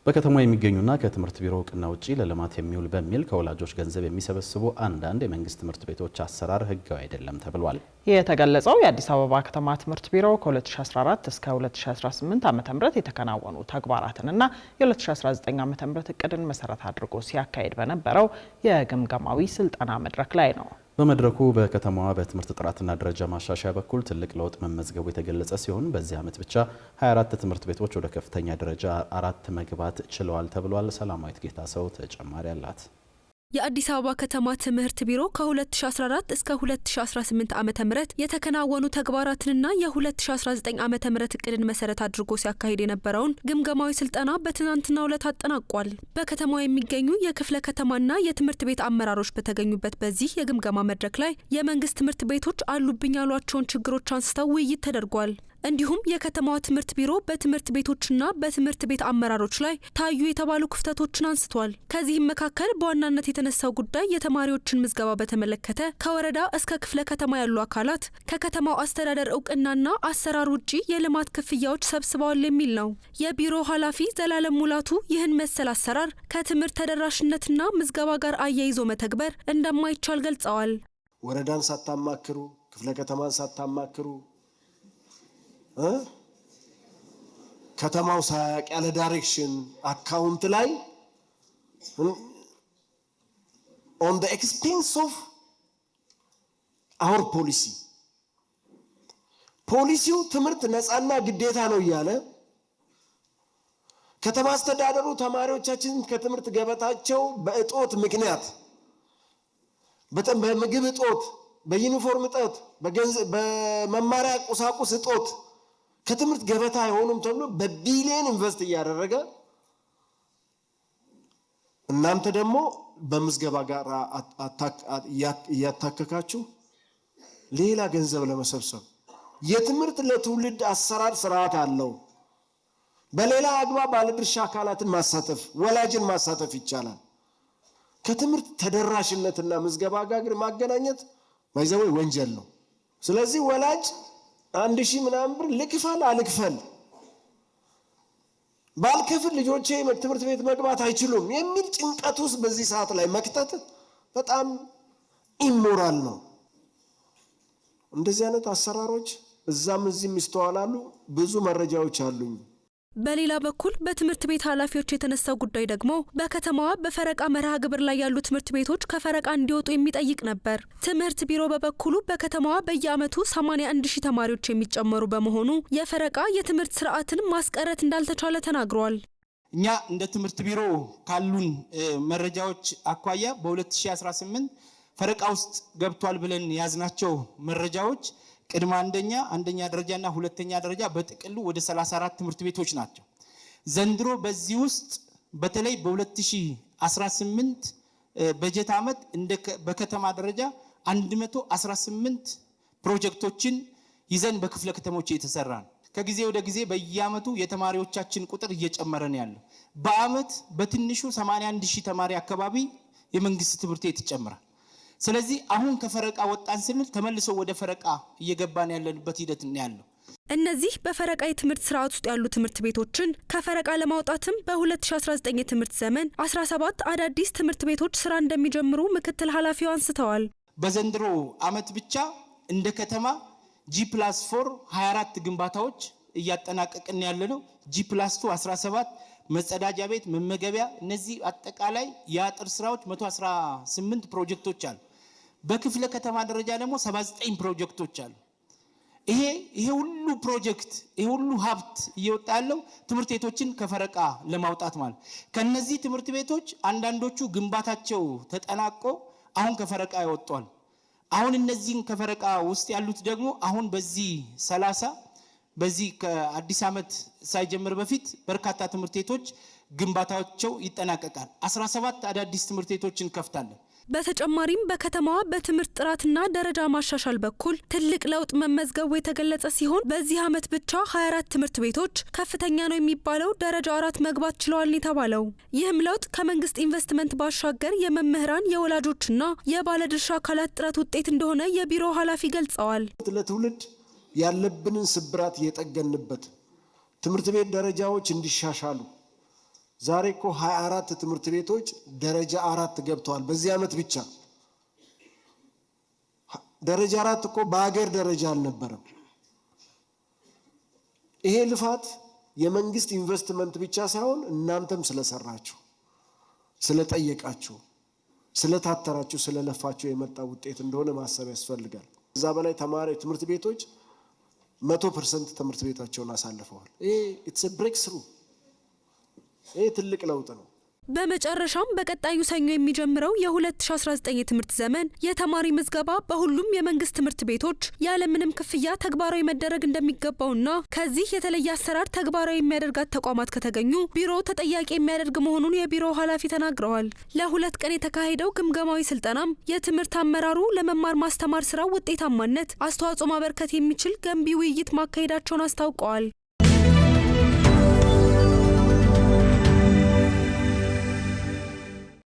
በከተማ የሚገኙና ከትምህርት ቢሮ እውቅና ውጪ ለልማት የሚውል በሚል ከወላጆች ገንዘብ የሚሰበስቡ አንዳንድ የመንግስት ትምህርት ቤቶች አሰራር ህጋዊ አይደለም ተብሏል። የተገለጸው የአዲስ አበባ ከተማ ትምህርት ቢሮ ከ2014 እስከ 2018 ዓ.ም የተከናወኑ ተግባራትንና የ2019 ዓ.ም እቅድን መሰረት አድርጎ ሲያካሂድ በነበረው የግምገማዊ ስልጠና መድረክ ላይ ነው። በመድረኩ በከተማዋ በትምህርት ጥራትና ደረጃ ማሻሻያ በኩል ትልቅ ለውጥ መመዝገቡ የተገለጸ ሲሆን በዚህ ዓመት ብቻ 24 ትምህርት ቤቶች ወደ ከፍተኛ ደረጃ 4 መግባት ችለዋል ተብሏል። ሰላማዊት ጌታሰው ተጨማሪ አላት። የአዲስ አበባ ከተማ ትምህርት ቢሮ ከ2014 እስከ 2018 ዓ.ም የተከናወኑ ተግባራትንና የ2019 ዓ.ም እቅድን መሰረት አድርጎ ሲያካሂድ የነበረውን ግምገማዊ ስልጠና በትናንትናው ዕለት አጠናቋል። በከተማው የሚገኙ የክፍለ ከተማና የትምህርት ቤት አመራሮች በተገኙበት በዚህ የግምገማ መድረክ ላይ የመንግስት ትምህርት ቤቶች አሉብኝ ያሏቸውን ችግሮች አንስተው ውይይት ተደርጓል። እንዲሁም የከተማዋ ትምህርት ቢሮ በትምህርት ቤቶችና በትምህርት ቤት አመራሮች ላይ ታዩ የተባሉ ክፍተቶችን አንስቷል። ከዚህም መካከል በዋናነት የተነሳው ጉዳይ የተማሪዎችን ምዝገባ በተመለከተ ከወረዳ እስከ ክፍለ ከተማ ያሉ አካላት ከከተማው አስተዳደር እውቅናና አሰራር ውጪ የልማት ክፍያዎች ሰብስበዋል የሚል ነው። የቢሮ ኃላፊ ዘላለም ሙላቱ ይህን መሰል አሰራር ከትምህርት ተደራሽነትና ምዝገባ ጋር አያይዞ መተግበር እንደማይቻል ገልጸዋል። ወረዳን ሳታማክሩ፣ ክፍለ ከተማን ሳታማክሩ ከተማው ሳያቅ ያለ ዳይሬክሽን አካውንት ላይ on the expense of our ፖሊሲው ትምህርት ነፃና ግዴታ ነው እያለ ከተማ አስተዳደሩ ተማሪዎቻችን ከትምህርት ገበታቸው በእጦት ምክንያት በምግብ እጦት፣ በዩኒፎርም እጦት፣ በመማሪያ ቁሳቁስ እጦት ከትምህርት ገበታ አይሆኑም ተብሎ በቢሊየን ኢንቨስት እያደረገ እናንተ ደግሞ በምዝገባ ጋር እያታከካችሁ ሌላ ገንዘብ ለመሰብሰብ የትምህርት ለትውልድ አሰራር ስርዓት አለው። በሌላ አግባብ ባለድርሻ አካላትን ማሳተፍ፣ ወላጅን ማሳተፍ ይቻላል። ከትምህርት ተደራሽነትና ምዝገባ ጋር ማገናኘት ባይዘው ወንጀል ነው። ስለዚህ ወላጅ 1000 ምናምን ብር ልክፈል አልክፈል ባልከፍል ልጆቼ ትምህርት ቤት መግባት አይችሉም የሚል ጭንቀት ውስጥ በዚህ ሰዓት ላይ መክተት በጣም ኢሞራል ነው። እንደዚህ አይነት አሰራሮች እዛም እዚህም ይስተዋላሉ። ብዙ መረጃዎች አሉኝ። በሌላ በኩል በትምህርት ቤት ኃላፊዎች የተነሳው ጉዳይ ደግሞ በከተማዋ በፈረቃ መርሃ ግብር ላይ ያሉ ትምህርት ቤቶች ከፈረቃ እንዲወጡ የሚጠይቅ ነበር። ትምህርት ቢሮ በበኩሉ በከተማዋ በየዓመቱ 81000 ተማሪዎች የሚጨመሩ በመሆኑ የፈረቃ የትምህርት ስርዓትን ማስቀረት እንዳልተቻለ ተናግሯል። እኛ እንደ ትምህርት ቢሮ ካሉን መረጃዎች አኳያ በ2018 ፈረቃ ውስጥ ገብቷል ብለን ያዝናቸው መረጃዎች ቅድመ አንደኛ ደረጃና ሁለተኛ ደረጃ በጥቅሉ ወደ 34 ትምህርት ቤቶች ናቸው። ዘንድሮ በዚህ ውስጥ በተለይ በ2018 በጀት ዓመት በከተማ ደረጃ 118 ፕሮጀክቶችን ይዘን በክፍለ ከተሞች እየተሰራ ነው። ከጊዜ ወደ ጊዜ በየዓመቱ የተማሪዎቻችን ቁጥር እየጨመረ ነው ያለው። በአመት በትንሹ 81000 ተማሪ አካባቢ የመንግስት ትምህርት ቤት ይጨምራል። ስለዚህ አሁን ከፈረቃ ወጣን ስንል ተመልሶ ወደ ፈረቃ እየገባን ያለንበት ሂደት ነው ያለው። እነዚህ በፈረቃ የትምህርት ስርዓት ውስጥ ያሉ ትምህርት ቤቶችን ከፈረቃ ለማውጣትም በ2019 የትምህርት ዘመን 17 አዳዲስ ትምህርት ቤቶች ስራ እንደሚጀምሩ ምክትል ኃላፊው አንስተዋል። በዘንድሮ አመት ብቻ እንደ ከተማ G+4 24 ግንባታዎች እያጠናቀቅን ያለነው G+2 17 መጸዳጃ ቤት፣ መመገቢያ፣ እነዚህ አጠቃላይ የአጥር ስራዎች 118 ፕሮጀክቶች አሉ። በክፍለ ከተማ ደረጃ ደግሞ 79 ፕሮጀክቶች አሉ። ይሄ ሁሉ ፕሮጀክት ይሄ ሁሉ ሀብት እየወጣ ያለው ትምህርት ቤቶችን ከፈረቃ ለማውጣት ማለት። ከነዚህ ትምህርት ቤቶች አንዳንዶቹ ግንባታቸው ተጠናቆ አሁን ከፈረቃ ያወጣሉ። አሁን እነዚህን ከፈረቃ ውስጥ ያሉት ደግሞ አሁን በዚህ ከአዲስ ዓመት ሳይጀምር በፊት በርካታ ትምህርት ቤቶች ግንባታቸው ይጠናቀቃል። 17 አዳዲስ ትምህርት ቤቶችን ከፍታለን። በተጨማሪም በከተማዋ በትምህርት ጥራትና ደረጃ ማሻሻል በኩል ትልቅ ለውጥ መመዝገቡ የተገለጸ ሲሆን በዚህ ዓመት ብቻ 24 ትምህርት ቤቶች ከፍተኛ ነው የሚባለው ደረጃ 4 መግባት ችለዋል የተባለው። ይህም ለውጥ ከመንግስት ኢንቨስትመንት ባሻገር የመምህራን የወላጆችና የባለድርሻ አካላት ጥረት ውጤት እንደሆነ የቢሮ ኃላፊ ገልጸዋል። ለትውልድ ያለብንን ስብራት የጠገንበት ትምህርት ቤት ደረጃዎች እንዲሻሻሉ ዛሬ እኮ 24 ትምህርት ቤቶች ደረጃ 4 ገብተዋል። በዚህ ዓመት ብቻ ደረጃ 4 እኮ በአገር ደረጃ አልነበረም። ይሄ ልፋት የመንግስት ኢንቨስትመንት ብቻ ሳይሆን እናንተም ስለሰራችሁ፣ ስለጠየቃችሁ፣ ስለታተራችሁ፣ ስለለፋችሁ የመጣ ውጤት እንደሆነ ማሰብ ያስፈልጋል። እዛ በላይ ትምህርት ቤቶች 100% ትምህርት ቤታቸውን አሳልፈዋል። ይሄ ኢትስ ኤ ብሬክ ስሩ። ይሄ ትልቅ ለውጥ ነው። በመጨረሻም በቀጣዩ ሰኞ የሚጀምረው የ2019 የትምህርት ዘመን የተማሪ ምዝገባ በሁሉም የመንግስት ትምህርት ቤቶች ያለምንም ክፍያ ተግባራዊ መደረግ እንደሚገባውና ከዚህ የተለየ አሰራር ተግባራዊ የሚያደርጋት ተቋማት ከተገኙ ቢሮ ተጠያቂ የሚያደርግ መሆኑን የቢሮው ኃላፊ ተናግረዋል። ለ2 ቀን የተካሄደው ግምገማዊ ስልጠናም የትምህርት አመራሩ ለመማር ማስተማር ስራው ውጤታማነት አስተዋጽኦ ማበርከት የሚችል ገንቢ ውይይት ማካሄዳቸውን አስታውቀዋል።